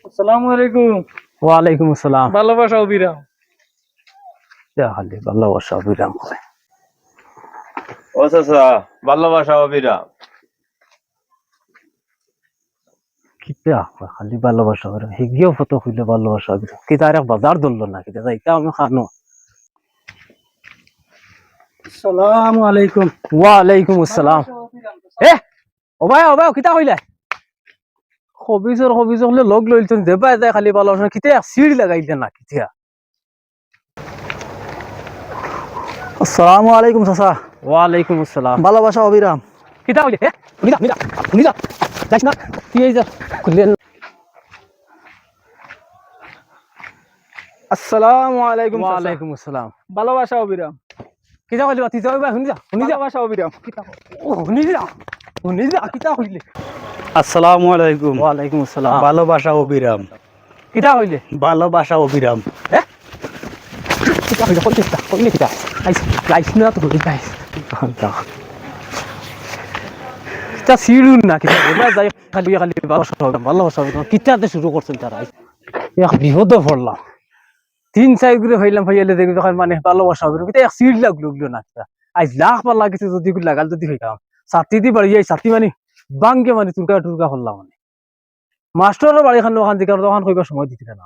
আসসালামু আলাইকুম। ওয়ালাইকুম আসসালাম। ভালোবাসা অবিরাম। খালি ভালোবাসা বিরাম হয়। ও চাচা, ভালোবাসা অবিরাম। কিতা খালি ভালোবাসা বিরাম হিগিও ফটো খুলে ভালোবাসা বিরাম কিতা আর বাজার ধরলো না কিতা যাইতা আমি খানো। আসসালামু আলাইকুম। ওয়ালাইকুম আসসালাম। এ ও ভাই কিতা কইলা খবিজর হলে লগ লইলছেন দেবা যায় খালি ভালোবাসা কিতা সিঁড়ি লাগাইলে না কিতা। আসসালামু আলাইকুম চাচা। ওয়ালাইকুম আসসালাম। ভালোবাসা অবিরাম। কিতা কইলে এ শুনি যা যাইস না তুই এই যা খুললেন। আসসালামু আলাইকুম চাচা। ওয়ালাইকুম আসসালাম। ভালোবাসা অবিরাম। কিতা কইলি তুই যাও শুনি যা ভালোবাসা অবিরাম। ও শুনি যা কিতা কইলে। আসসালামু আলাইকুম। ওয়ালাইকুম আসসালাম। ভালোবাসা অবিরাম। কিতা কইলে ভালোবাসা অবিরাম। কিতা কইলে কইলে কিতা আইস না তো কইলে আইস কিতা সিরুন না কিতা বলা যায় খালি ভালোবাসা কিতাতে শুরু করছেন তারা এক বিপদ পড়লাম 3-4 করে হইলাম ভাইয়ালে দেখি তখন মানে ভালোবাসা হবে কিতা এক সিট লাগলো না কিতা আজ লাখ পার লাগেছে যদি লাগাল যদি হইতাম ছাতি দি বাড়ি যাই ছাতি মানে বাঙ্গে মানে টুরকা হল্লা মানে মাস্টারের বাড়ি খান ওখান থেকে তখন কইবার সময় দিতে না